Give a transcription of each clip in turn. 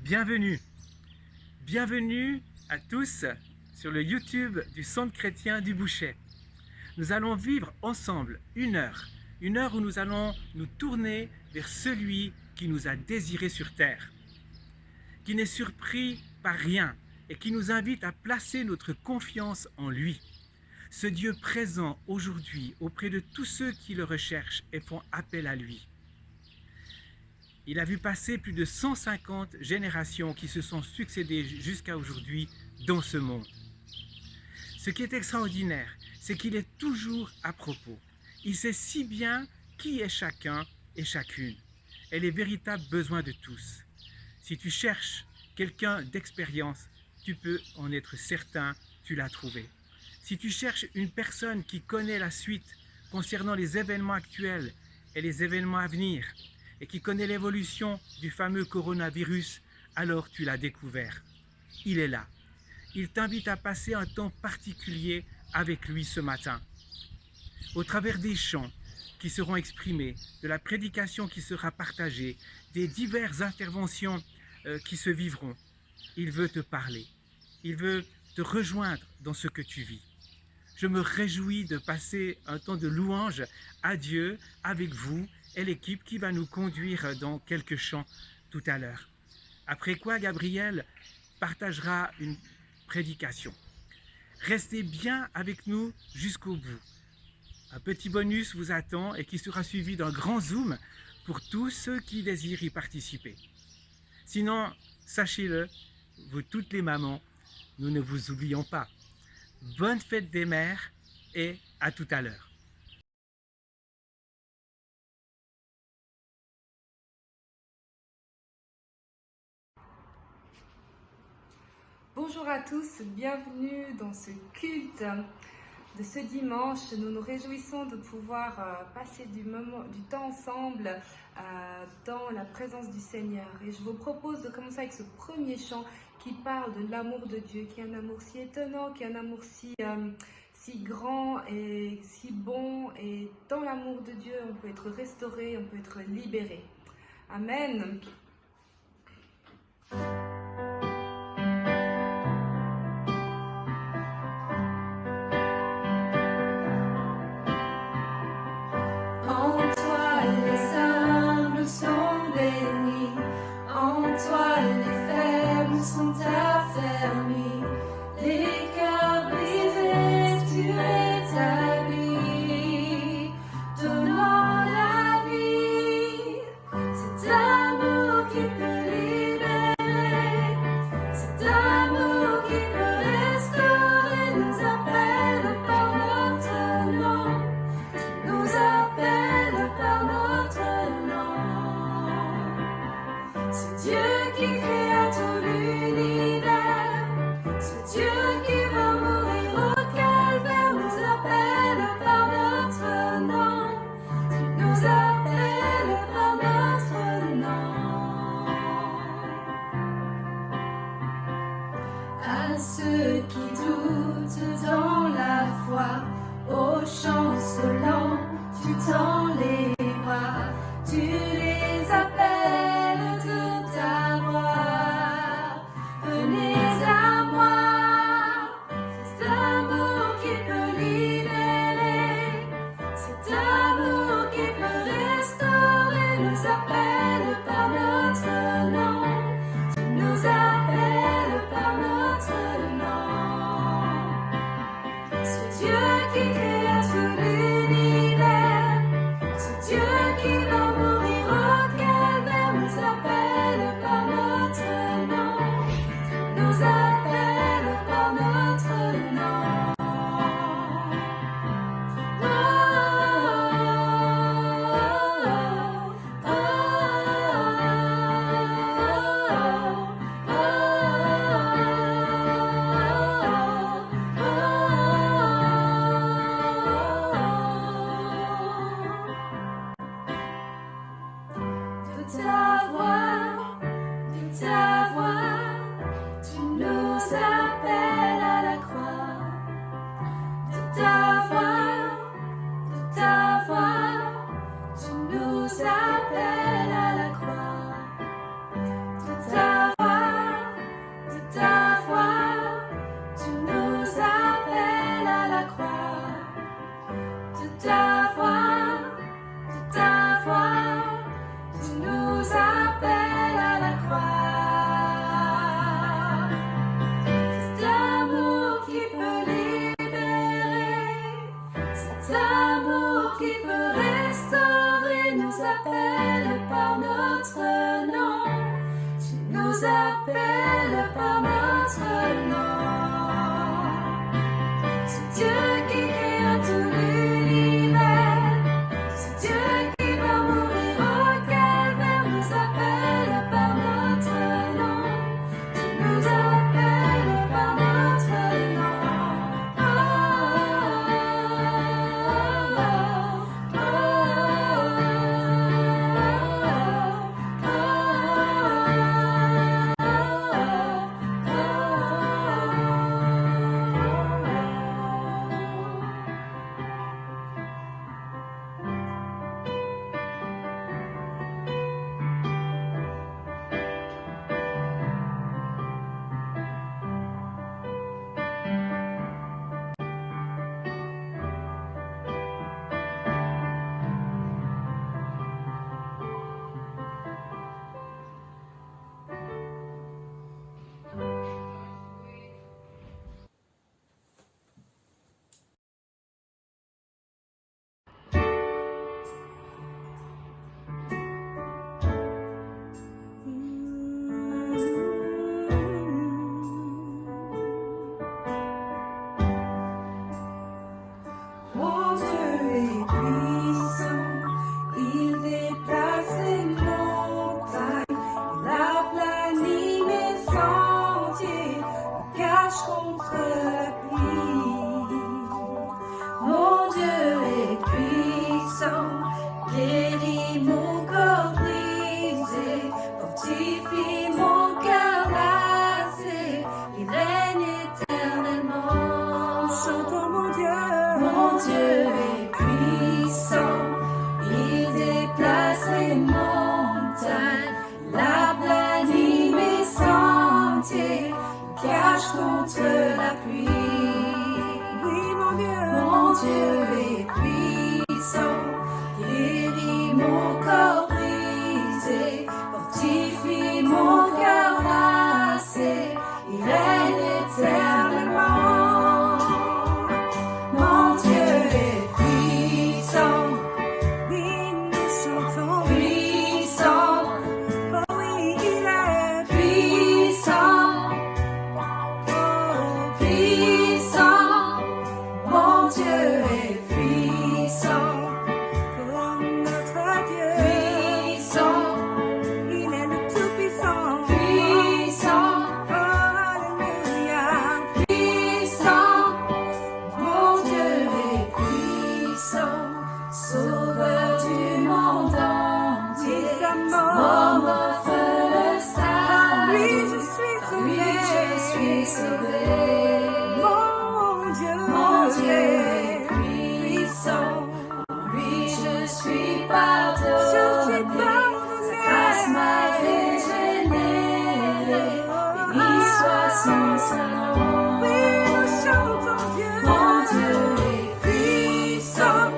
Bienvenue, bienvenue à tous sur le YouTube du Centre chrétien du Bouchet. Nous allons vivre ensemble une heure où nous allons nous tourner vers celui qui nous a désirés sur terre, qui n'est surpris par rien et qui nous invite à placer notre confiance en lui. Ce Dieu présent aujourd'hui auprès de tous ceux qui le recherchent et font appel à lui. Il a vu passer plus de 150 générations qui se sont succédées jusqu'à aujourd'hui dans ce monde. Ce qui est extraordinaire, c'est qu'il est toujours à propos. Il sait si bien qui est chacun et chacune et les véritables besoins de tous. Si tu cherches quelqu'un d'expérience, tu peux en être certain, tu l'as trouvé. Si tu cherches une personne qui connaît la suite concernant les événements actuels et les événements à venir, et qui connaît l'évolution du fameux coronavirus, alors tu l'as découvert. Il est là. Il t'invite à passer un temps particulier avec lui ce matin. Au travers des chants qui seront exprimés, de la prédication qui sera partagée, des diverses interventions qui se vivront, il veut te parler. Il veut te rejoindre dans ce que tu vis. Je me réjouis de passer un temps de louange à Dieu avec vous et l'équipe qui va nous conduire dans quelques chants tout à l'heure. Après quoi, Gabriel partagera une prédication. Restez bien avec nous jusqu'au bout. Un petit bonus vous attend et qui sera suivi d'un grand zoom pour tous ceux qui désirent y participer. Sinon, sachez-le, vous toutes les mamans, nous ne vous oublions pas. Bonne fête des mères et à tout à l'heure. Bonjour à tous, bienvenue dans ce culte de ce dimanche. Nous nous réjouissons de pouvoir passer du temps ensemble dans la présence du Seigneur. Et je vous propose de commencer avec ce premier chant qui parle de l'amour de Dieu, qui est un amour si étonnant, qui est un amour si grand et si bon. Et dans l'amour de Dieu, on peut être restauré, on peut être libéré. Amen. Sont affermis, les cœurs brisés, tu rétablis, donnant la vie. Cet amour qui peut libérer, cet amour qui peut restaurer, nous appelle par notre nom, nous appelle par notre nom. C'est Dieu qui créa tout l'univers, ce Dieu qui va mourir au calvaire nous appelle par notre nom, nous appelle par notre nom. À ceux qui doutent dans la foi, aux chancelants, tu tends les bras, tu les appelles de ta voix. Venez à moi, cet amour qui peut libérer, cet amour qui peut restaurer, nous appelle par notre nom, nous appelle par notre nom. Ce Dieu qui créa tout l'univers, ce Dieu qui va mourir au calvaire, nous appelle par notre nom, nous appelle par notre nom. Oh, oh, oh, oh, oh. qui peut restaurer nous appelle par notre nom. Tu nous appelles par notre nom. Ce Dieu qui créa tout l'univers, ce Dieu qui va mourir au calvaire nous appelle par notre nom. Tu nous appelles par notre nom. Oh, oh, oh, Mon Dieu est puissant, il déplace les montagnes, il aplanit mes sentiers, me cache contre la pluie. Mon Dieu est puissant, guérit mon corps brisé, fortifie mon cœur lassé, il règne éternellement. Chantons mon Dieu. Mon Dieu est puissant, il déplace les montagnes, il aplanit mes sentiers, me cache contre la pluie. Oui, mon Dieu est puissant, guérit mon corps brisé, fortifie mon cœur lassé, il règne éternellement. Mon Dieu est puissant, oui nous chantons puissant, oh oui il est puissant, oh puissant, mon Dieu est puissant, oh notre Dieu puissant, il est le tout-puissant, puissant, oh alléluia, puissant. Mon Dieu est puissant, sauveur du monde entier, mort m'offre le salut, lui je suis sauvé, mon Dieu est puissant, lui je suis pardonné, sa grâce m'a régénéré, béni soit son Saint-Nom. Oui, nous chantons Dieu. Mon Dieu est puissant,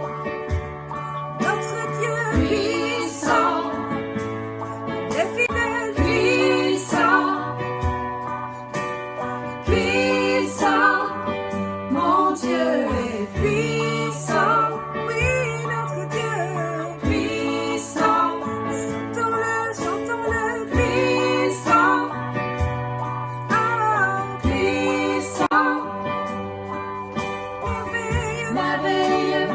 notre Dieu puissant, il est fidèle, puissant, puissant, mon Dieu est puissant, oui, notre Dieu puissant, chantons-le, puissant, ah, puissant. Merveilleux, merveilleux,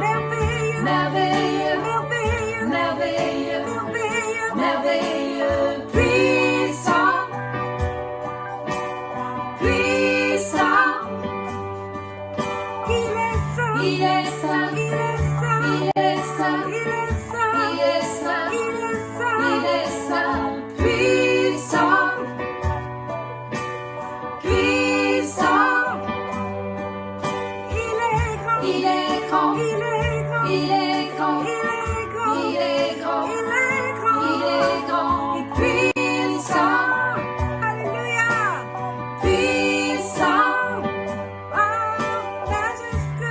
merveilleux, merveilleux, merveilleux, merveilleux, merveilleux, puissant, puissant. Il est saint, il est saint, il est saint, il est saint, il est saint, il est saint, il est saint, puissant, puissant. Il est grand, il est grand, il est grand, il est grand, il est grand, il est grand, il est grand, et puissant, alléluia, puissant,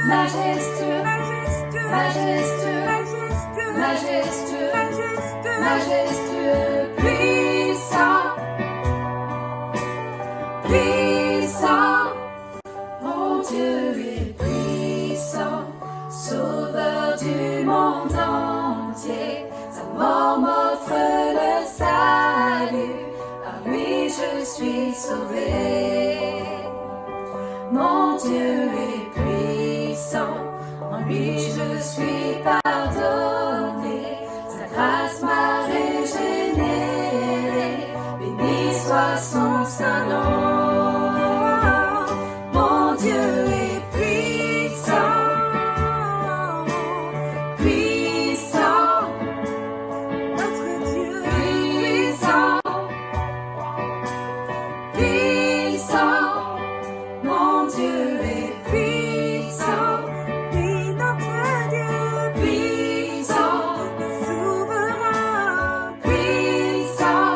majestueux, majestueux, majestueux, majestueux, majestueux, majestueux, majestueux, puissant, puissant, mon Dieu est puissant, sauveur du monde. sauvé. Mon Dieu est puissant, en lui je suis pardonné. Sa grâce m'a régénéré, béni soit son saint nom. Mon Dieu est puissant, puissant, notre Dieu puissant, puissant. Mon Dieu est puissant, oui, notre Dieu puissant, souverain, puissant,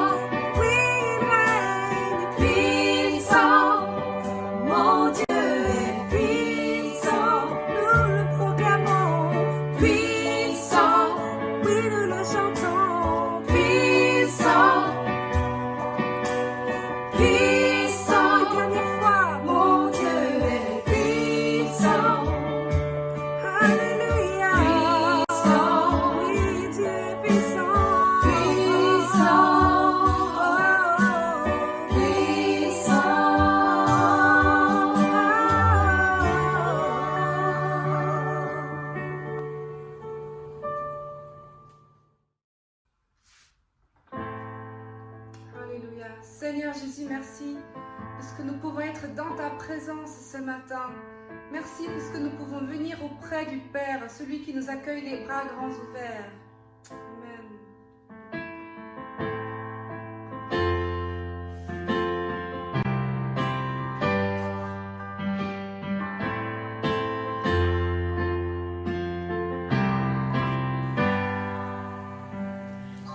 oui, il règne puissant. Mon Dieu est puissant, nous le proclamons, puissant, oui, nous le chantons, puissant, puissant. Dernière fois, mon Dieu est puissant. Alléluia. Puissant. Oui, Dieu est puissant. Puissant. Oh, puissant. Alléluia. Seigneur Jésus, merci parce que nous pouvons être dans ta présence ce matin. Merci parce que nous pouvons venir auprès du Père, celui qui nous accueille les bras grands ouverts. Amen.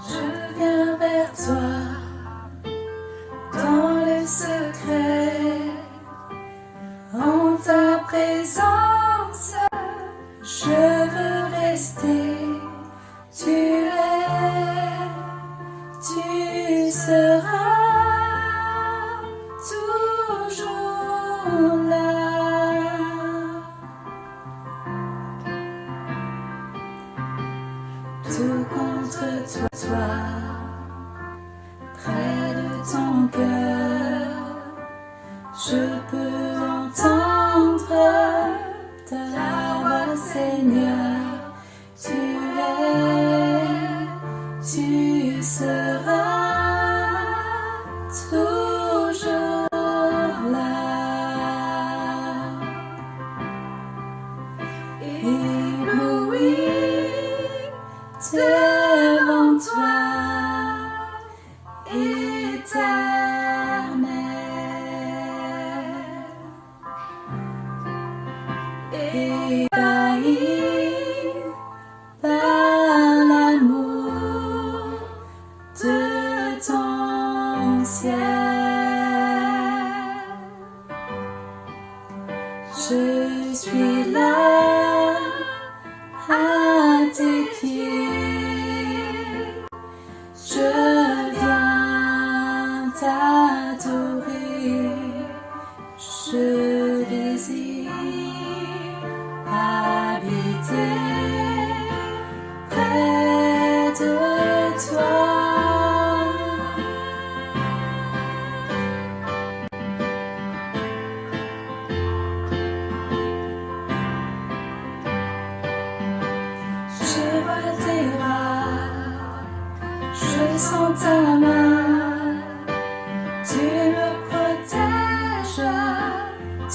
Je viens vers toi dans le secret, en ta présence, je veux rester. Tu es, tu seras toujours là. Tout contre toi, près de ton cœur, je peux entendre ta voix, Seigneur. Tu es, tu seras toujours là. Ébloui devant toi, éternel, ébahi par l'amour de ton ciel. Je suis là à tes pieds, je viens t'adorer, je désire habiter près de toi. Je vois tes bras, je sens ta main, tu me protèges,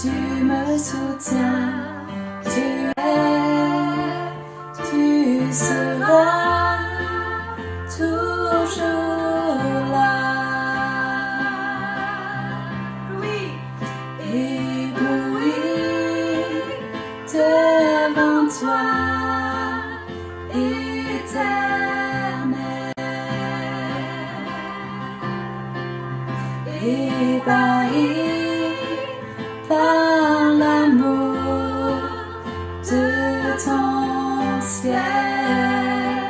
tu me soutiens, tu es, tu seras toujours là. Oui, ébloui devant toi, éternel, ébahi par l'amour de ton ciel.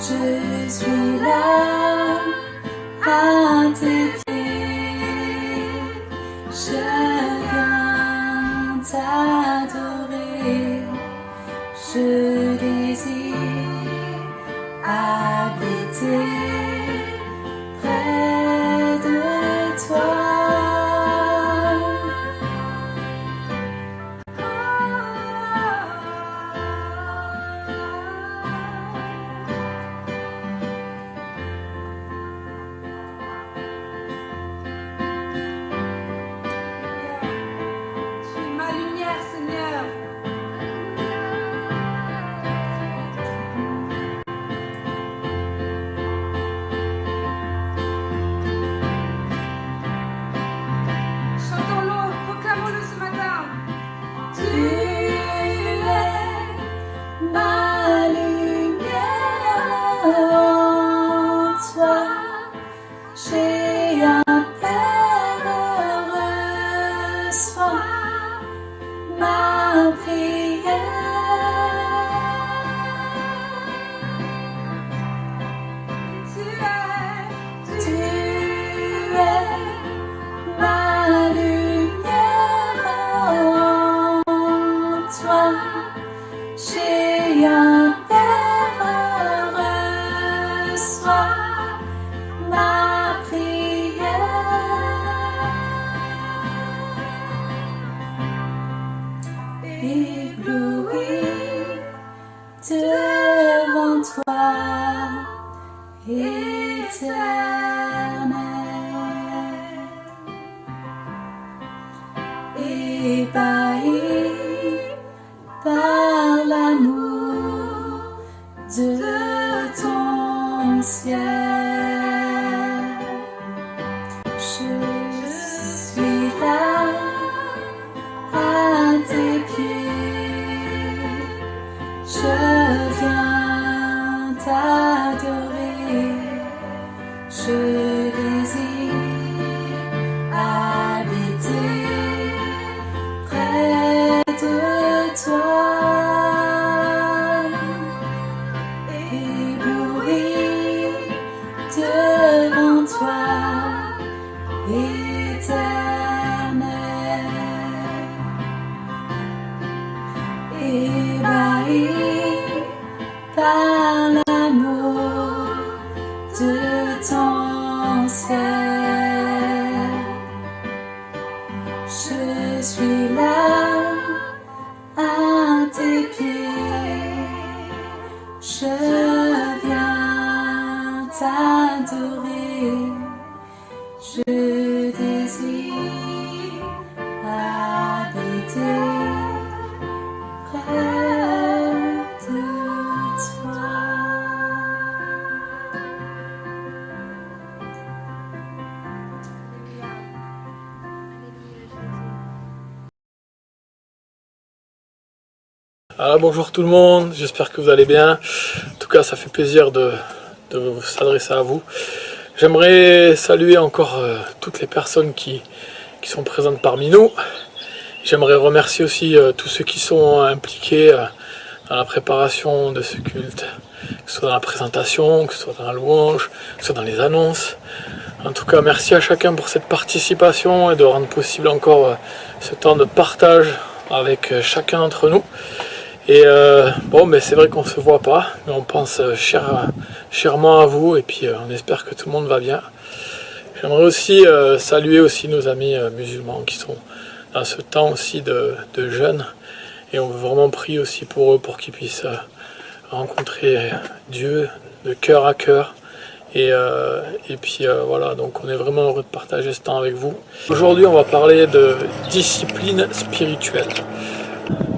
Je suis là à tes pieds, je viens t'adorer, je désire habiter près de ébloui devant toi, éternel, ébahi par l'amour de ton ciel. Je suis là à tes pieds, je viens t'adorer, je désire habiter près de toi, ébloui devant toi, éternel, ébahi par l'amour de ton ciel. Je suis là à tes pieds, je viens t'adorer, je désire habiter près de toi. Alors bonjour tout le monde, j'espère que vous allez bien. En tout cas, ça fait plaisir de s'adresser à vous. J'aimerais saluer encore toutes les personnes qui sont présentes parmi nous. J'aimerais remercier aussi tous ceux qui sont impliqués dans la préparation de ce culte, que ce soit dans la présentation, que ce soit dans la louange, que ce soit dans les annonces. En tout cas, merci à chacun pour cette participation et de rendre possible encore ce temps de partage avec chacun d'entre nous. Et bon, mais c'est vrai qu'on ne se voit pas, mais on pense chèrement à vous et puis on espère que tout le monde va bien. J'aimerais aussi saluer aussi nos amis musulmans qui sont dans ce temps aussi de jeûne, et on veut vraiment prier aussi pour eux, pour qu'ils puissent rencontrer Dieu de cœur à cœur. Et puis voilà, donc on est vraiment heureux de partager ce temps avec vous. Aujourd'hui, on va parler de discipline spirituelle.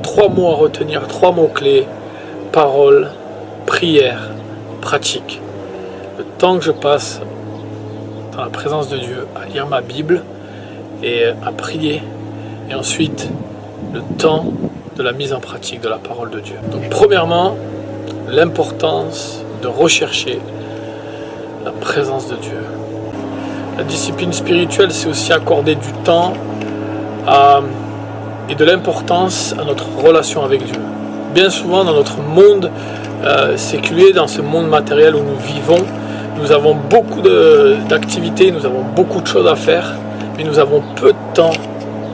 3 mots à retenir, 3 mots clés: parole, prière, pratique. Le temps que je passe dans la présence de Dieu à lire ma Bible et à prier, et ensuite le temps de la mise en pratique de la parole de Dieu. Donc premièrement, l'importance de rechercher la présence de Dieu. La discipline spirituelle, c'est aussi accorder du temps et de l'importance à notre relation avec Dieu. Bien souvent dans notre monde séculier, dans ce monde matériel où nous vivons, nous avons beaucoup d'activités, nous avons beaucoup de choses à faire, mais nous avons peu de temps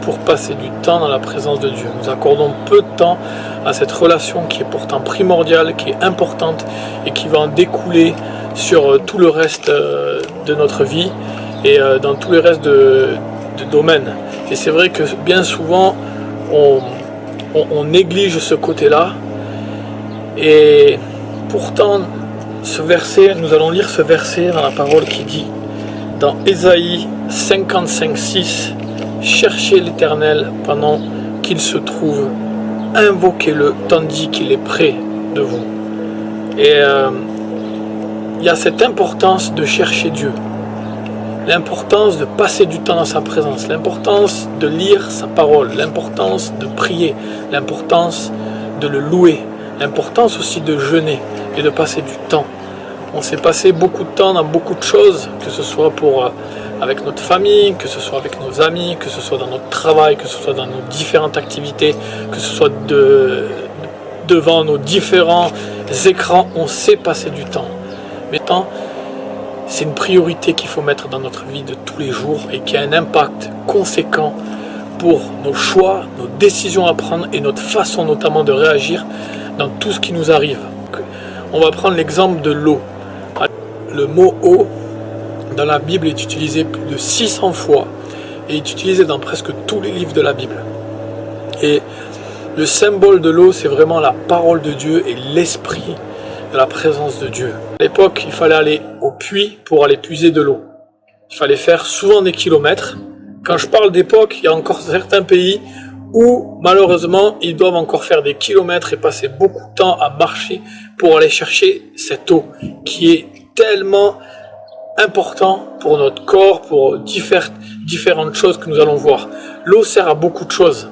pour passer du temps dans la présence de Dieu. Nous accordons peu de temps à cette relation qui est pourtant primordiale, qui est importante et qui va en découler sur tout le reste de notre vie et dans tous les restes de domaines. Et c'est vrai que bien souvent on néglige ce côté-là, et pourtant ce verset, nous allons lire ce verset dans la parole qui dit dans Ésaïe 55:6, cherchez l'Éternel pendant qu'il se trouve, invoquez-le tandis qu'il est près de vous. Et il y a cette importance de chercher Dieu, l'importance de passer du temps dans sa présence, l'importance de lire sa parole, l'importance de prier, l'importance de le louer, l'importance aussi de jeûner et de passer du temps. On s'est passé beaucoup de temps dans beaucoup de choses, que ce soit avec notre famille, que ce soit avec nos amis, que ce soit dans notre travail, que ce soit dans nos différentes activités, que ce soit devant nos différents écrans, on sait passer du temps. Mais le temps, c'est une priorité qu'il faut mettre dans notre vie de tous les jours et qui a un impact conséquent pour nos choix, nos décisions à prendre et notre façon notamment de réagir dans tout ce qui nous arrive. On va prendre l'exemple de l'eau. Le mot eau dans la Bible est utilisé plus de 600 fois et est utilisé dans presque tous les livres de la Bible. Et Le symbole de l'eau, c'est vraiment la parole de Dieu et l'esprit de la présence de Dieu. À l'époque, il fallait aller au puits pour aller puiser de l'eau. Il fallait faire souvent des kilomètres. Quand je parle d'époque, il y a encore certains pays où malheureusement ils doivent encore faire des kilomètres et passer beaucoup de temps à marcher pour aller chercher cette eau qui est tellement important pour notre corps, pour différentes choses que nous allons voir. L'eau sert à beaucoup de choses.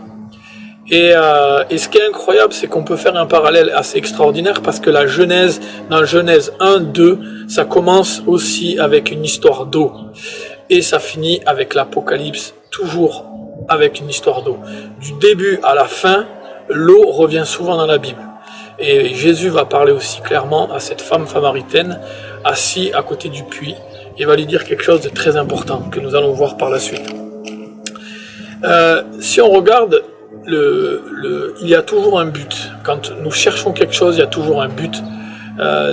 Et ce qui est incroyable, c'est qu'on peut faire un parallèle assez extraordinaire parce que la Genèse, dans Genèse 1, 2, ça commence aussi avec une histoire d'eau. Et ça finit avec l'Apocalypse, toujours avec une histoire d'eau. Du début à la fin, l'eau revient souvent dans la Bible. Et Jésus va parler aussi clairement à cette femme samaritaine assise à côté du puits. Il va lui dire quelque chose de très important que nous allons voir par la suite. Si on regarde, il y a toujours un but. Quand nous cherchons quelque chose, il y a toujours un but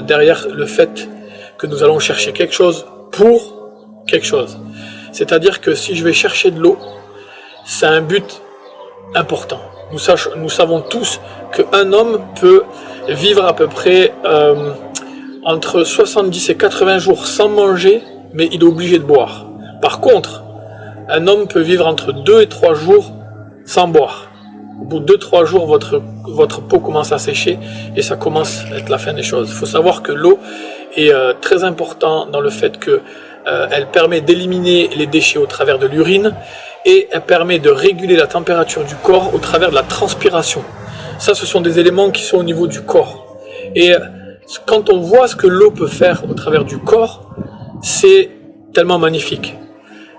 derrière le fait que nous allons chercher quelque chose pour quelque chose. C'est-à-dire que si je vais chercher de l'eau, c'est un but important. Nous savons tous qu'un homme peut vivre à peu près entre 70 et 80 jours sans manger, mais il est obligé de boire. Par contre, un homme peut vivre entre 2 et 3 jours sans boire. Au bout de 2-3 jours, votre peau commence à sécher et ça commence à être la fin des choses. Il faut savoir que l'eau est très importante dans le fait que elle permet d'éliminer les déchets au travers de l'urine et elle permet de réguler la température du corps au travers de la transpiration. Ça, ce sont des éléments qui sont au niveau du corps. Et quand on voit ce que l'eau peut faire au travers du corps, c'est tellement magnifique.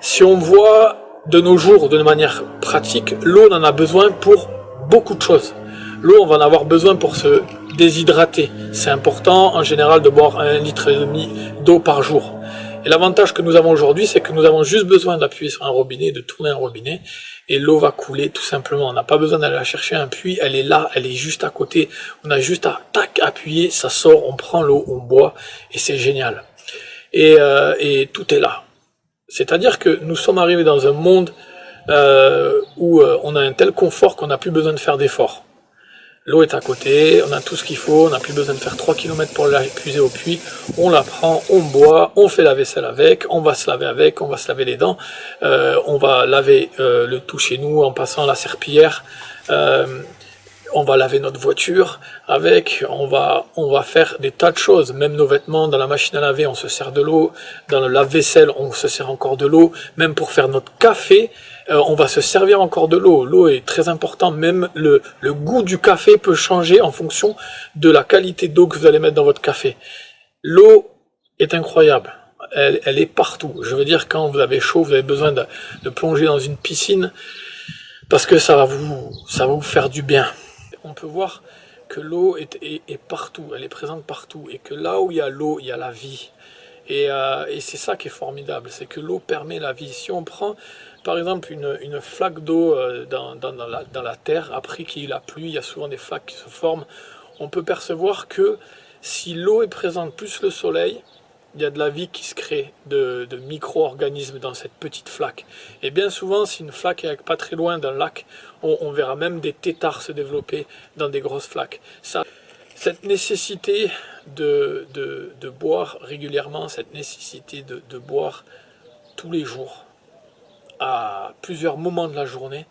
Si on voit de nos jours, de manière pratique, l'eau, on en a besoin pour beaucoup de choses. L'eau, on va en avoir besoin pour se déshydrater. C'est important, en général, de boire 1,5 litre d'eau par jour. Et l'avantage que nous avons aujourd'hui, c'est que nous avons juste besoin d'appuyer sur un robinet, de tourner un robinet, et l'eau va couler tout simplement. On n'a pas besoin d'aller la chercher un puits, elle est là, elle est juste à côté. On a juste à appuyer, ça sort, on prend l'eau, on boit, et c'est génial. Et tout est là. C'est-à-dire que nous sommes arrivés dans un monde où on a un tel confort qu'on n'a plus besoin de faire d'efforts. L'eau est à côté, on a tout ce qu'il faut, on n'a plus besoin de faire 3 km pour l'épuiser au puits, on la prend, on boit, on fait la vaisselle avec, on va se laver avec, on va se laver les dents, on va laver le tout chez nous en passant la serpillière, on va laver notre voiture avec, on va faire des tas de choses, même nos vêtements, dans la machine à laver, on se sert de l'eau, dans le lave-vaisselle, on se sert encore de l'eau, même pour faire notre café, on va se servir encore de l'eau. L'eau est très importante, même le goût du café peut changer en fonction de la qualité d'eau que vous allez mettre dans votre café. L'eau est incroyable, elle est partout. Je veux dire, quand vous avez chaud, vous avez besoin de plonger dans une piscine, parce que ça va vous faire du bien. On peut voir que l'eau est partout, elle est présente partout, et que là où il y a l'eau, il y a la vie. Et c'est ça qui est formidable, c'est que l'eau permet la vie. Si on prend par exemple une flaque d'eau dans la terre, après qu'il a plu, il y a souvent des flaques qui se forment, on peut percevoir que si l'eau est présente plus le soleil, il y a de la vie qui se crée, de micro-organismes dans cette petite flaque. Et bien souvent, si une flaque est pas très loin d'un lac, on verra même des têtards se développer dans des grosses flaques. Cette nécessité de boire régulièrement, cette nécessité de boire tous les jours, à plusieurs moments de la journée,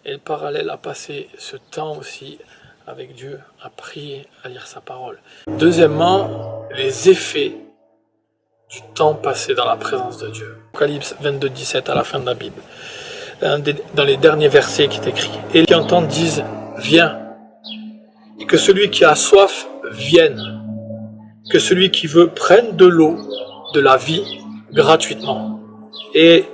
est le parallèle à passer ce temps aussi avec Dieu, à prier, à lire sa parole. Deuxièmement, les effets du temps passé dans la présence de Dieu. Apocalypse 22, 17 à la fin de la Bible. Dans les derniers versets qui est écrit. Et qui entendent disent, viens. Et que celui qui a soif vienne. Que celui qui veut prenne de l'eau, de la vie, gratuitement. Et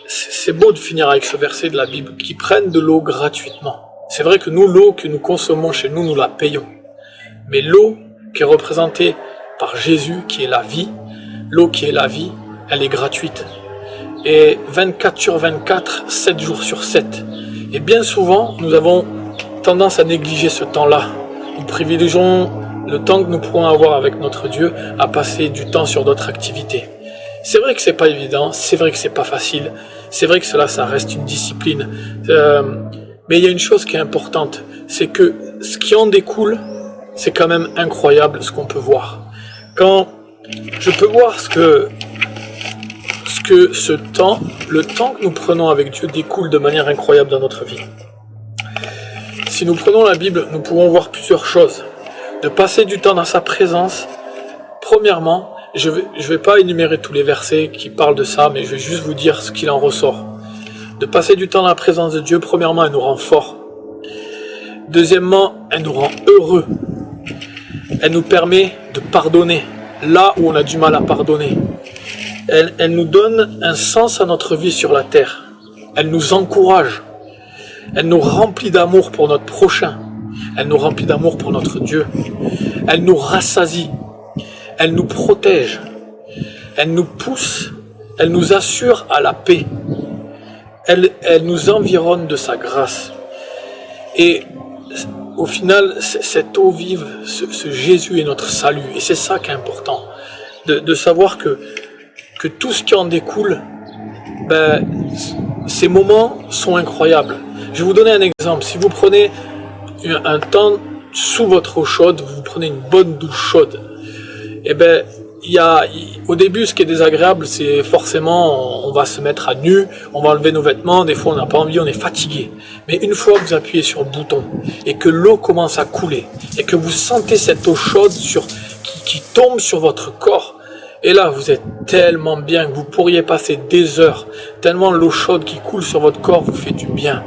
c'est beau de finir avec ce verset de la Bible, qui prennent de l'eau gratuitement. C'est vrai que nous, l'eau que nous consommons chez nous, nous la payons. Mais l'eau qui est représentée par Jésus, qui est la vie, l'eau qui est la vie, elle est gratuite. Et 24 sur 24, 7 jours sur 7. Et bien souvent, nous avons tendance à négliger ce temps-là. Nous privilégions le temps que nous pourrons avoir avec notre Dieu à passer du temps sur d'autres activités. C'est vrai que c'est pas évident, c'est vrai que c'est pas facile, c'est vrai que ça reste une discipline. Mais il y a une chose qui est importante, c'est que ce qui en découle, c'est quand même incroyable ce qu'on peut voir. Quand je peux voir ce que le temps que nous prenons avec Dieu découle de manière incroyable dans notre vie. Si nous prenons la Bible, nous pouvons voir plusieurs choses. De passer du temps dans sa présence, premièrement, je vais pas énumérer tous les versets qui parlent de ça, mais je vais juste vous dire ce qu'il en ressort. De passer du temps dans la présence de Dieu, premièrement, elle nous rend forts. Deuxièmement, elle nous rend heureux. Elle nous permet de pardonner là où on a du mal à pardonner. Elle nous donne un sens à notre vie sur la terre. Elle nous encourage. Elle nous remplit d'amour pour notre prochain. Elle nous remplit d'amour pour notre Dieu. Elle nous rassasie. Elle nous protège. Elle nous pousse. Elle nous assure à la paix. Elle nous environne de sa grâce. Et au final, cette eau vive, ce Jésus est notre salut. Et c'est ça qui est important. De savoir que tout ce qui en découle, ces moments sont incroyables. Je vais vous donner un exemple. Si vous prenez un temps sous votre eau chaude, vous prenez une bonne douche chaude, au début, ce qui est désagréable, c'est forcément, on va se mettre à nu, on va enlever nos vêtements, des fois on n'a pas envie, on est fatigué. Mais une fois que vous appuyez sur le bouton et que l'eau commence à couler et que vous sentez cette eau chaude qui tombe sur votre corps, et là, vous êtes tellement bien que vous pourriez passer des heures, tellement l'eau chaude qui coule sur votre corps vous fait du bien.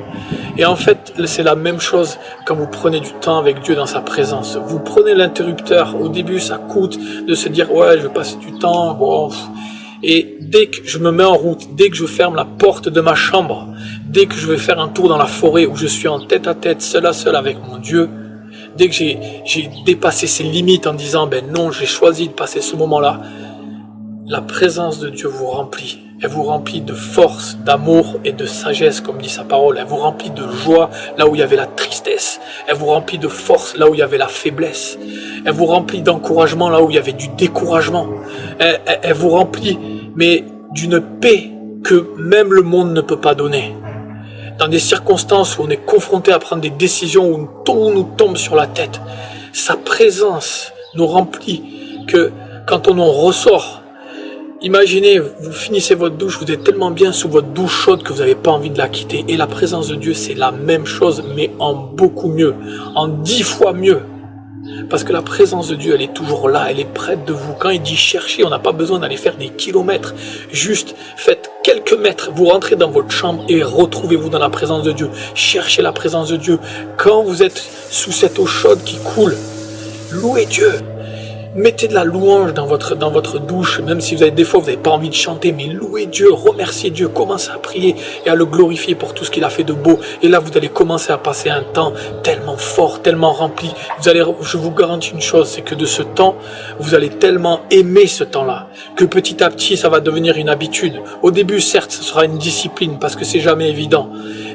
Et en fait, c'est la même chose quand vous prenez du temps avec Dieu dans sa présence. Vous prenez l'interrupteur, au début ça coûte de se dire « ouais, je vais passer du temps, bon. » Et dès que je me mets en route, dès que je ferme la porte de ma chambre, dès que je vais faire un tour dans la forêt où je suis en tête à tête, seul à seul avec mon Dieu, dès que j'ai dépassé ses limites en disant « ben non, j'ai choisi de passer ce moment-là », la présence de Dieu vous remplit. Elle vous remplit de force, d'amour et de sagesse, comme dit sa parole. Elle vous remplit de joie là où il y avait la tristesse. Elle vous remplit de force là où il y avait la faiblesse. Elle vous remplit d'encouragement là où il y avait du découragement. Elle vous remplit, mais d'une paix que même le monde ne peut pas donner. Dans des circonstances où on est confronté à prendre des décisions où tout nous tombe sur la tête, sa présence nous remplit que quand on en ressort, imaginez, vous finissez votre douche, vous êtes tellement bien sous votre douche chaude que vous n'avez pas envie de la quitter. Et la présence de Dieu, c'est la même chose, mais en beaucoup mieux, en 10 fois mieux. Parce que la présence de Dieu, elle est toujours là, elle est près de vous. Quand il dit chercher, on n'a pas besoin d'aller faire des kilomètres. Juste faites quelques mètres, vous rentrez dans votre chambre et retrouvez-vous dans la présence de Dieu. Cherchez la présence de Dieu. Quand vous êtes sous cette eau chaude qui coule, louez Dieu. Mettez de la louange dans votre douche, même si des fois vous n'avez pas envie de chanter, mais louez Dieu, remerciez Dieu, commencez à prier et à le glorifier pour tout ce qu'il a fait de beau. Et là, vous allez commencer à passer un temps tellement fort, tellement rempli. Je vous garantis une chose, c'est que de ce temps, vous allez tellement aimer ce temps-là, que petit à petit, ça va devenir une habitude. Au début, certes, ce sera une discipline, parce que c'est jamais évident.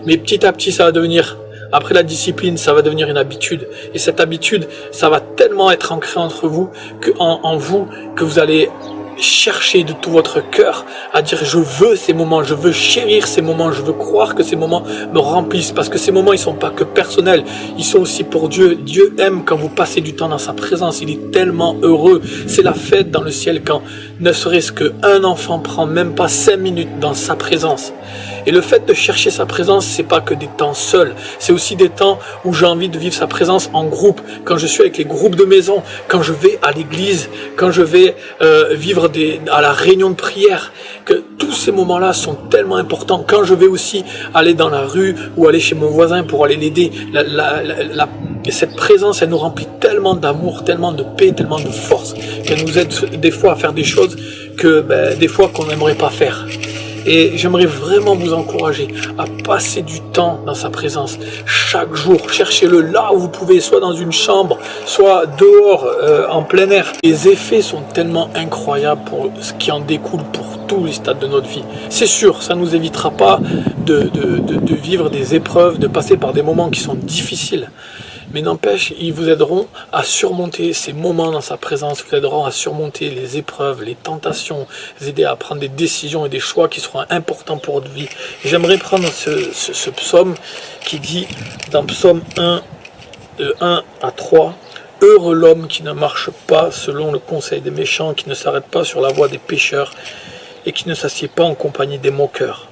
Mais petit à petit, ça va devenir... Après la discipline, ça va devenir une habitude. Et cette habitude, ça va tellement être ancré entre vous, en vous, que vous allez chercher de tout votre cœur à dire je veux ces moments, je veux chérir ces moments, je veux croire que ces moments me remplissent. Parce que ces moments, ils sont pas que personnels, ils sont aussi pour Dieu. Dieu aime quand vous passez du temps dans sa présence, il est tellement heureux. C'est la fête dans le ciel quand ne serait-ce qu'un enfant prend même pas 5 minutes dans sa présence. Et le fait de chercher sa présence, c'est pas que des temps seuls, c'est aussi des temps où j'ai envie de vivre sa présence en groupe, quand je suis avec les groupes de maison, quand je vais à l'église, quand je vais vivre à la réunion de prière, que tous ces moments-là sont tellement importants. Quand je vais aussi aller dans la rue ou aller chez mon voisin pour aller l'aider, cette présence, elle nous remplit tellement d'amour, tellement de paix, tellement de force, qu'elle nous aide des fois à faire des choses que des fois qu'on n'aimerait pas faire. Et j'aimerais vraiment vous encourager à passer du temps dans sa présence. Chaque jour, cherchez-le là où vous pouvez, soit dans une chambre, soit dehors, en plein air. Les effets sont tellement incroyables pour ce qui en découle pour tous les stades de notre vie. C'est sûr, ça ne nous évitera pas de vivre des épreuves, de passer par des moments qui sont difficiles. Mais n'empêche, ils vous aideront à surmonter ces moments dans sa présence, vous aideront à surmonter les épreuves, les tentations, vous aider à prendre des décisions et des choix qui seront importants pour votre vie. J'aimerais prendre ce psaume qui dit dans psaume 1, de 1 à 3, « Heureux l'homme qui ne marche pas selon le conseil des méchants, qui ne s'arrête pas sur la voie des pécheurs et qui ne s'assied pas en compagnie des moqueurs,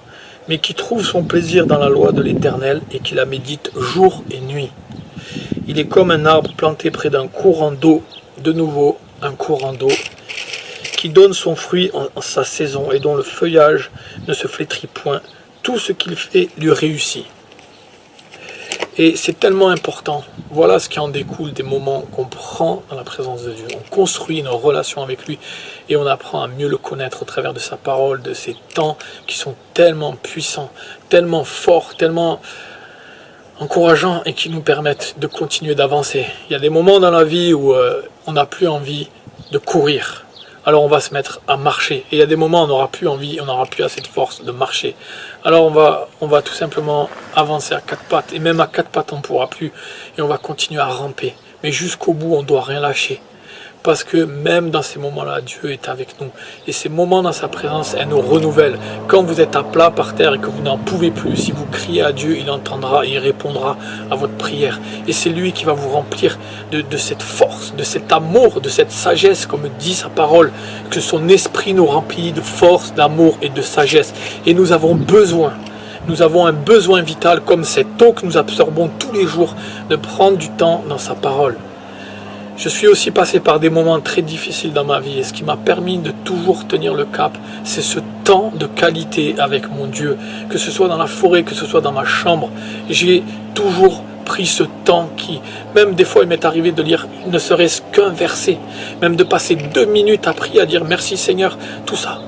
mais qui trouve son plaisir dans la loi de l'Éternel et qui la médite jour et nuit. Il est comme un arbre planté près d'un courant d'eau, de nouveau un courant d'eau, qui donne son fruit en sa saison et dont le feuillage ne se flétrit point. Tout ce qu'il fait lui réussit. » Et c'est tellement important. Voilà ce qui en découle des moments qu'on prend dans la présence de Dieu. On construit une relation avec lui et on apprend à mieux le connaître au travers de sa parole, de ces temps qui sont tellement puissants, tellement forts, tellement encourageants et qui nous permettent de continuer d'avancer. Il y a des moments dans la vie où on n'a plus envie de courir. Alors on va se mettre à marcher. Et il y a des moments où on n'aura plus envie, on n'aura plus assez de force de marcher. Alors on va tout simplement avancer à quatre pattes. Et même à quatre pattes, on ne pourra plus. Et on va continuer à ramper. Mais jusqu'au bout, on ne doit rien lâcher. Parce que même dans ces moments-là, Dieu est avec nous. Et ces moments dans sa présence, elle nous renouvelle. Quand vous êtes à plat par terre et que vous n'en pouvez plus, si vous criez à Dieu, il entendra et il répondra à votre prière. Et c'est lui qui va vous remplir de cette force, de cet amour, de cette sagesse, comme dit sa parole, que son esprit nous remplit de force, d'amour et de sagesse. Et nous avons besoin. Nous avons un besoin vital, comme cette eau que nous absorbons tous les jours, de prendre du temps dans sa parole. Je suis aussi passé par des moments très difficiles dans ma vie et ce qui m'a permis de toujours tenir le cap, c'est ce temps de qualité avec mon Dieu. Que ce soit dans la forêt, que ce soit dans ma chambre, j'ai toujours pris ce temps qui, même des fois il m'est arrivé de lire ne serait-ce qu'un verset, même de passer 2 minutes à prier, à dire merci Seigneur, tout ça.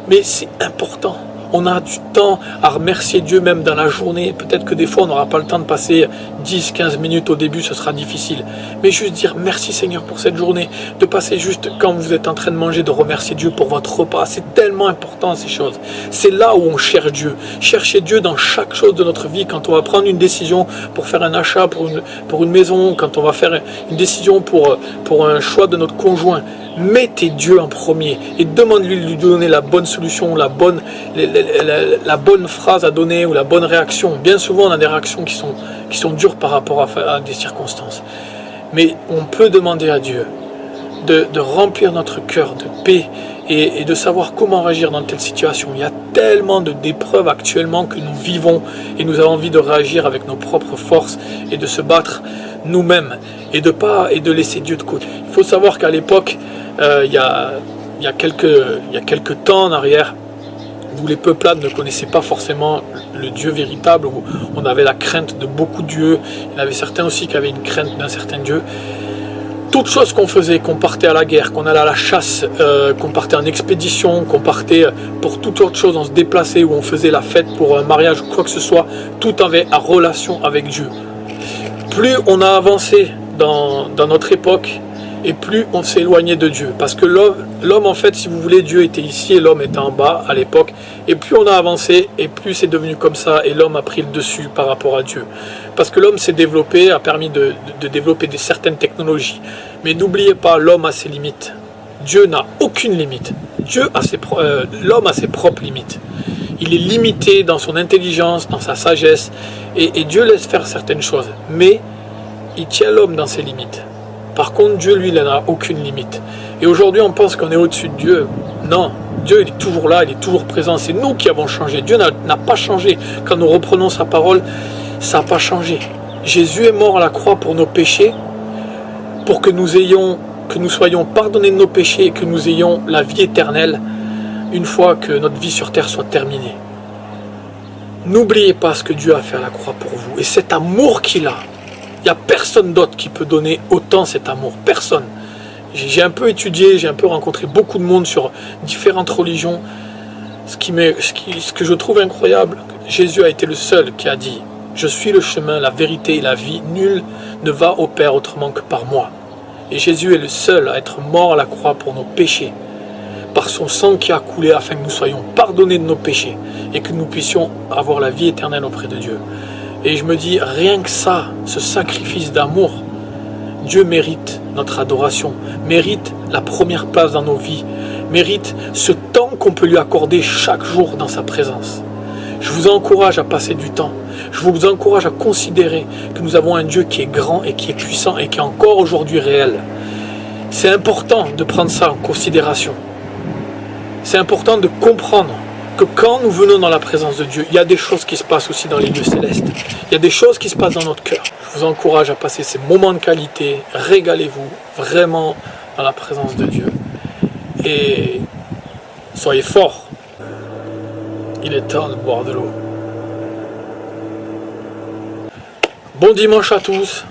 Mais c'est important. On a du temps à remercier Dieu même dans la journée. Peut-être que des fois, on n'aura pas le temps de passer 10-15 minutes au début, ce sera difficile. Mais juste dire merci Seigneur pour cette journée. De passer juste quand vous êtes en train de manger, de remercier Dieu pour votre repas. C'est tellement important ces choses. C'est là où on cherche Dieu. Chercher Dieu dans chaque chose de notre vie. Quand on va prendre une décision pour faire un achat pour une maison, quand on va faire une décision pour un choix de notre conjoint. Mettez Dieu en premier et demande-lui de lui donner la bonne solution, la bonne phrase à donner ou la bonne réaction. Bien souvent, on a des réactions qui sont dures par rapport à des circonstances. Mais on peut demander à Dieu de remplir notre cœur de paix et de savoir comment réagir dans telle situation. Il y a tellement d'épreuves actuellement que nous vivons et nous avons envie de réagir avec nos propres forces et de se battre nous-mêmes et de laisser Dieu de côté. Il faut savoir qu'à l'époque, il y a quelques temps en arrière, où les peuplades ne connaissaient pas forcément le Dieu véritable, où on avait la crainte de beaucoup de dieux, il y en avait certains aussi qui avaient une crainte d'un certain Dieu. Toute chose qu'on faisait, qu'on partait à la guerre, qu'on allait à la chasse, qu'on partait en expédition, qu'on partait pour toute autre chose, on se déplaçait, ou on faisait la fête pour un mariage ou quoi que ce soit, tout avait en relation avec Dieu. Plus on a avancé dans notre époque, et plus on s'est éloigné de Dieu. Parce que l'homme, en fait, si vous voulez, Dieu était ici et l'homme était en bas à l'époque. Et plus on a avancé, et plus c'est devenu comme ça, et l'homme a pris le dessus par rapport à Dieu. Parce que l'homme s'est développé, a permis de développer certaines technologies. Mais n'oubliez pas, l'homme a ses limites. Dieu n'a aucune limite. L'homme a ses propres limites. Il est limité dans son intelligence, dans sa sagesse, et Dieu laisse faire certaines choses. Mais il tient l'homme dans ses limites. Par contre, Dieu, lui, il n'a aucune limite. Et aujourd'hui, on pense qu'on est au-dessus de Dieu. Non, Dieu, il est toujours là, il est toujours présent. C'est nous qui avons changé. Dieu n'a pas changé. Quand nous reprenons sa parole, ça n'a pas changé. Jésus est mort à la croix pour nos péchés, pour que nous soyons pardonnés de nos péchés et que nous ayons la vie éternelle une fois que notre vie sur terre soit terminée. N'oubliez pas ce que Dieu a fait à la croix pour vous. Et cet amour qu'il a, il n'y a personne d'autre qui peut donner autant cet amour. Personne. J'ai un peu étudié, j'ai un peu rencontré beaucoup de monde sur différentes religions. Ce que je trouve incroyable, Jésus a été le seul qui a dit « Je suis le chemin, la vérité et la vie. Nul ne va au Père autrement que par moi. » Et Jésus est le seul à être mort à la croix pour nos péchés, par son sang qui a coulé afin que nous soyons pardonnés de nos péchés et que nous puissions avoir la vie éternelle auprès de Dieu. Et je me dis, rien que ça, ce sacrifice d'amour, Dieu mérite notre adoration, mérite la première place dans nos vies, mérite ce temps qu'on peut lui accorder chaque jour dans sa présence. Je vous encourage à passer du temps. Je vous encourage à considérer que nous avons un Dieu qui est grand et qui est puissant et qui est encore aujourd'hui réel. C'est important de prendre ça en considération. C'est important de comprendre que quand nous venons dans la présence de Dieu, il y a des choses qui se passent aussi dans les lieux célestes. Il y a des choses qui se passent dans notre cœur. Je vous encourage à passer ces moments de qualité. Régalez-vous vraiment dans la présence de Dieu. Et soyez forts. Il est temps de boire de l'eau. Bon dimanche à tous.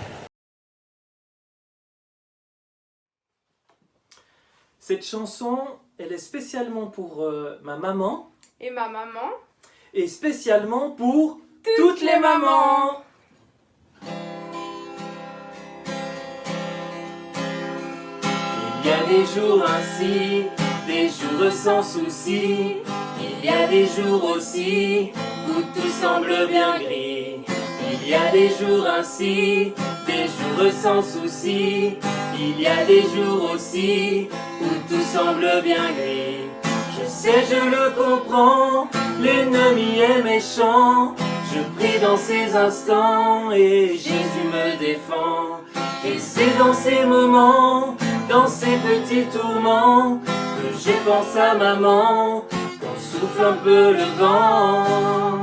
Cette chanson, elle est spécialement pour ma maman Et ma maman? et spécialement pour toutes les mamans. Il y a des jours ainsi, des jours sans souci. Il y a des jours aussi où tout semble bien gris. Il y a des jours ainsi, des jours sans souci. Il y a des jours aussi où tout semble bien gris. Je sais, je le comprends, l'ennemi est méchant. Je prie dans ces instants et Jésus me défend. Et c'est dans ces moments, dans ces petits tourments, que je pense à maman, qu'on souffle un peu le vent.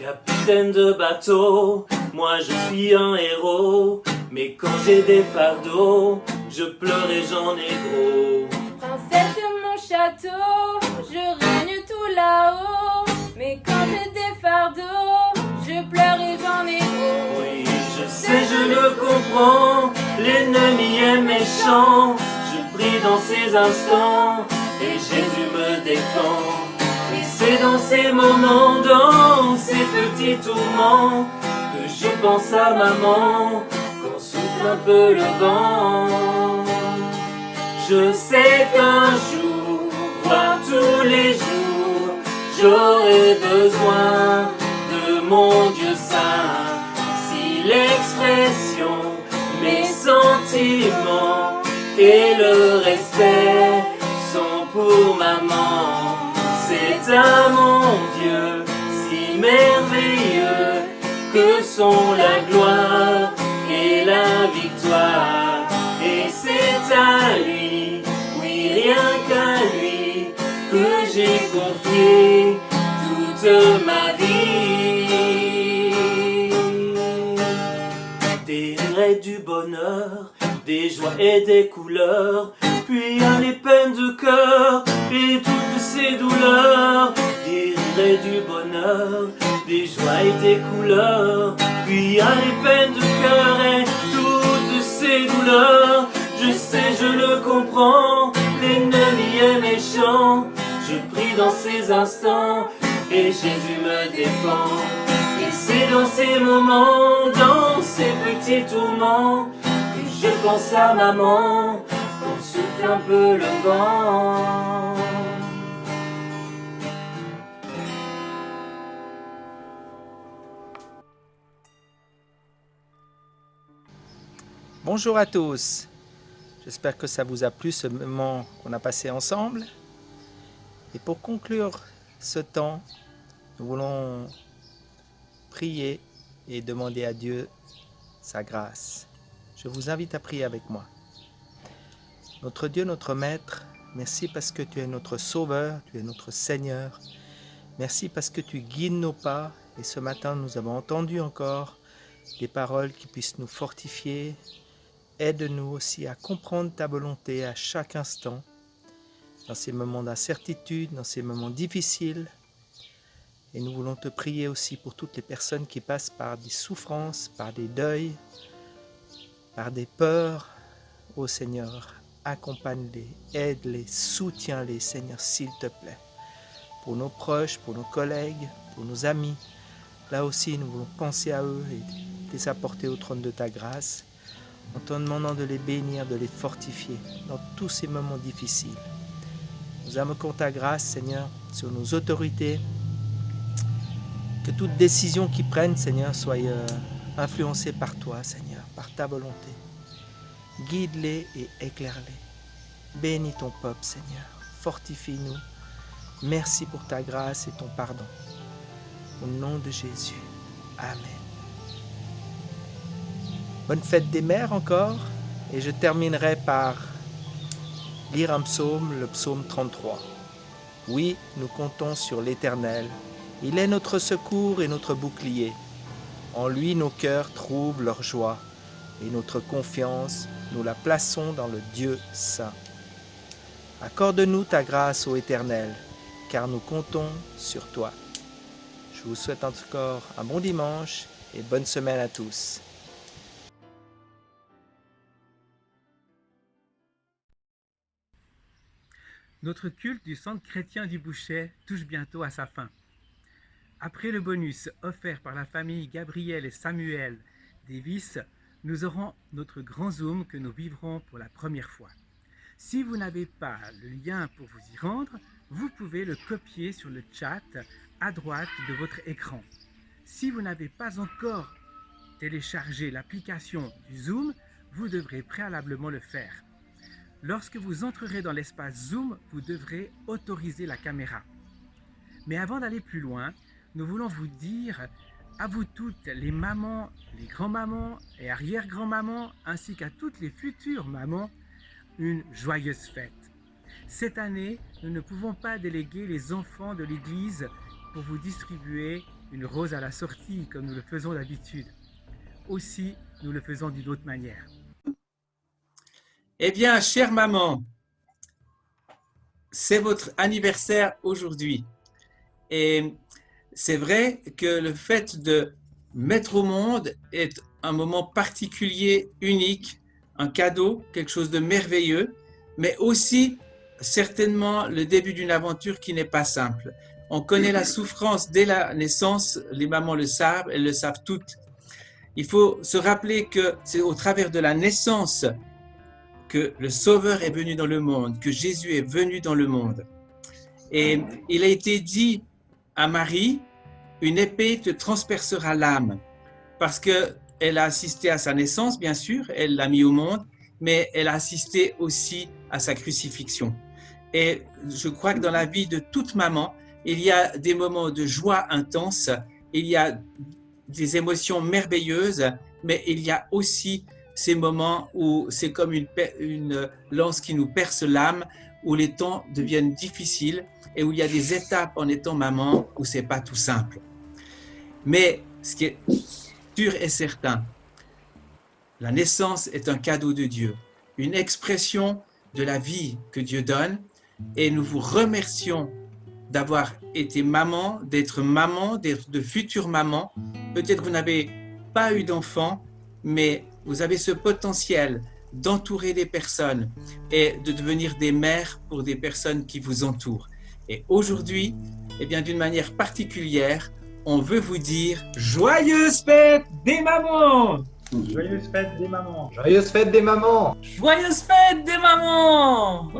Capitaine de bateau, moi je suis un héros. Mais quand j'ai des fardeaux, je pleure et j'en ai gros. Princesse de mon château, je règne tout là-haut. Mais quand j'ai des fardeaux, je pleure et j'en ai gros. Oui, je sais, je le comprends, l'ennemi est méchant. Je prie dans ces instants et Jésus me défend. Et c'est dans ces moments, dans ces petits tourments, que je pense à maman, qu'on souffle un peu le vent. Je sais qu'un jour, voire tous les jours, j'aurai besoin de mon Dieu saint. Si l'expression, mes sentiments et le respect sont pour maman, c'est à mon Dieu si merveilleux que sont la gloire et la victoire. Et c'est à lui, oui rien qu'à lui, que j'ai confié toute ma vie. Des rires et du bonheur, des joies et des couleurs, puis à les peines de cœur et toutes ces douleurs. Des rires et du bonheur, des joies et des couleurs, puis à les peines de cœur et toutes ces douleurs. Je sais, je le comprends, l'ennemi est méchant. Je prie dans ces instants et Jésus me défend. Et c'est dans ces moments, dans ces petits tourments, que je pense à maman, qu'on souffle un peu le vent. Bonjour à tous, j'espère que ça vous a plu ce moment qu'on a passé ensemble. Et pour conclure ce temps, nous voulons prier et demander à Dieu sa grâce. Je vous invite à prier avec moi. Notre Dieu, notre Maître, merci parce que tu es notre Sauveur, tu es notre Seigneur. Merci parce que tu guides nos pas et ce matin nous avons entendu encore des paroles qui puissent nous fortifier. Aide-nous aussi à comprendre ta volonté à chaque instant, dans ces moments d'incertitude, dans ces moments difficiles. Et nous voulons te prier aussi pour toutes les personnes qui passent par des souffrances, par des deuils, par des peurs. Ô Seigneur, accompagne-les, aide-les, soutiens-les, Seigneur, s'il te plaît. Pour nos proches, pour nos collègues, pour nos amis, là aussi nous voulons penser à eux et les apporter au trône de ta grâce, en te demandant de les bénir, de les fortifier dans tous ces moments difficiles. Nous invoquons ta grâce, Seigneur, sur nos autorités, que toute décision qu'ils prennent, Seigneur, soit influencés par toi, Seigneur, par ta volonté. Guide-les et éclaire-les. Bénis ton peuple, Seigneur. Fortifie-nous. Merci pour ta grâce et ton pardon. Au nom de Jésus. Amen. Bonne fête des mères encore. Et je terminerai par lire un psaume, le psaume 33. Oui, nous comptons sur l'Éternel. Il est notre secours et notre bouclier. En lui, nos cœurs trouvent leur joie et notre confiance, nous la plaçons dans le Dieu saint. Accorde-nous ta grâce, ô Éternel, car nous comptons sur toi. Je vous souhaite encore un bon dimanche et bonne semaine à tous. Notre culte du Centre chrétien du Bouchet touche bientôt à sa fin. Après le bonus offert par la famille Gabriel et Samuel Davis, nous aurons notre grand Zoom que nous vivrons pour la première fois. Si vous n'avez pas le lien pour vous y rendre, vous pouvez le copier sur le chat à droite de votre écran. Si vous n'avez pas encore téléchargé l'application du Zoom, vous devrez préalablement le faire. Lorsque vous entrerez dans l'espace Zoom, vous devrez autoriser la caméra. Mais avant d'aller plus loin, nous voulons vous dire à vous toutes, les mamans, les grands-mamans et arrière-grands-mamans, ainsi qu'à toutes les futures mamans, une joyeuse fête. Cette année, nous ne pouvons pas déléguer les enfants de l'église pour vous distribuer une rose à la sortie comme nous le faisons d'habitude. Aussi, nous le faisons d'une autre manière. Eh bien, chère maman, c'est votre anniversaire aujourd'hui. Et c'est vrai que le fait de mettre au monde est un moment particulier, unique, un cadeau, quelque chose de merveilleux, mais aussi certainement le début d'une aventure qui n'est pas simple. On connaît la souffrance dès la naissance, les mamans le savent, elles le savent toutes. Il faut se rappeler que c'est au travers de la naissance que le Sauveur est venu dans le monde, que Jésus est venu dans le monde. Et il a été dit à Marie, une épée te transpercera l'âme, parce qu'elle a assisté à sa naissance, bien sûr, elle l'a mis au monde, mais elle a assisté aussi à sa crucifixion. Et je crois que dans la vie de toute maman, il y a des moments de joie intense, il y a des émotions merveilleuses, mais il y a aussi ces moments où c'est comme une lance qui nous perce l'âme, où les temps deviennent difficiles et où il y a des étapes en étant maman où c'est pas tout simple. Mais ce qui est sûr et certain, la naissance est un cadeau de Dieu, une expression de la vie que Dieu donne, et nous vous remercions d'avoir été maman, d'être de futures mamans. Peut-être que vous n'avez pas eu d'enfants, mais vous avez ce potentiel d'entourer des personnes et de devenir des mères pour des personnes qui vous entourent. Et aujourd'hui, eh bien, d'une manière particulière, on veut vous dire joyeuse fête des mamans! Joyeuse fête des mamans! Joyeuse fête des mamans! Joyeuse fête des mamans!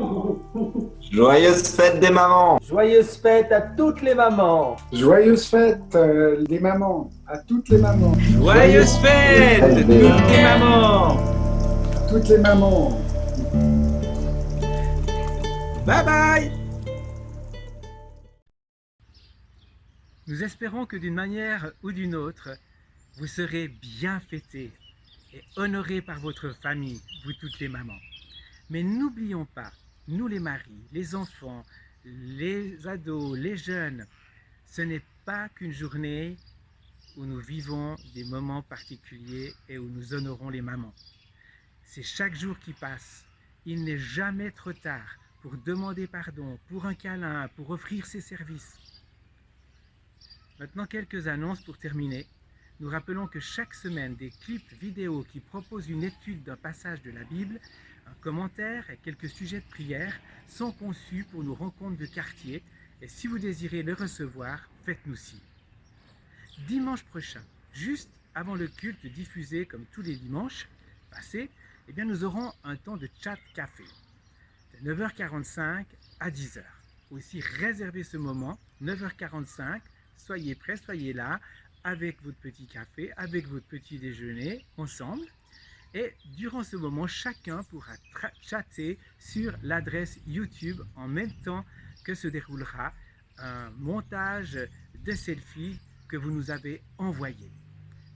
Joyeuse fête des mamans! Joyeuse fête à toutes les mamans! Joyeuse fête des mamans! À toutes les mamans! Joyeuse fête de toutes les mamans! À toutes les mamans! Bye bye! Nous espérons que d'une manière ou d'une autre, vous serez bien fêtés et honorés par votre famille, vous toutes les mamans. Mais n'oublions pas, nous les maris, les enfants, les ados, les jeunes, ce n'est pas qu'une journée où nous vivons des moments particuliers et où nous honorons les mamans. C'est chaque jour qui passe. Il n'est jamais trop tard pour demander pardon, pour un câlin, pour offrir ses services. Maintenant, quelques annonces pour terminer. Nous rappelons que chaque semaine, des clips vidéo qui proposent une étude d'un passage de la Bible, un commentaire et quelques sujets de prière sont conçus pour nos rencontres de quartier. Et si vous désirez les recevoir, faites-nous signe. Dimanche prochain, juste avant le culte diffusé comme tous les dimanches passés, eh bien, nous aurons un temps de chat café de 9h45 à 10h. Aussi réservez ce moment, 9h45, soyez prêts, soyez là, avec votre petit café, avec votre petit déjeuner, ensemble. Et durant ce moment, chacun pourra chatter sur l'adresse YouTube en même temps que se déroulera un montage de selfies que vous nous avez envoyé.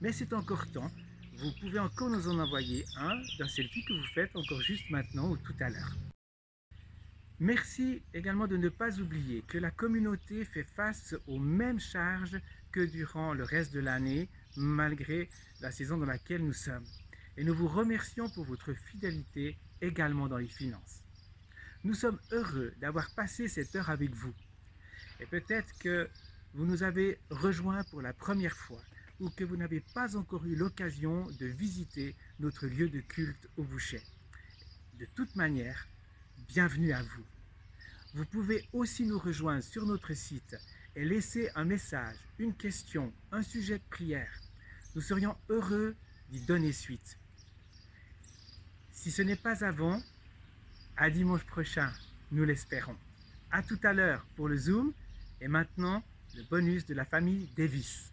Mais c'est encore temps, vous pouvez encore nous en envoyer un d'un selfie que vous faites encore juste maintenant ou tout à l'heure. Merci également de ne pas oublier que la communauté fait face aux mêmes charges que durant le reste de l'année, malgré la saison dans laquelle nous sommes. Et nous vous remercions pour votre fidélité également dans les finances. Nous sommes heureux d'avoir passé cette heure avec vous. Et peut-être que vous nous avez rejoints pour la première fois ou que vous n'avez pas encore eu l'occasion de visiter notre lieu de culte au Bouchet. De toute manière, bienvenue à vous. Vous pouvez aussi nous rejoindre sur notre site et laisser un message, une question, un sujet de prière. Nous serions heureux d'y donner suite. Si ce n'est pas avant, à dimanche prochain, nous l'espérons. À tout à l'heure pour le Zoom et maintenant le bonus de la famille Davis.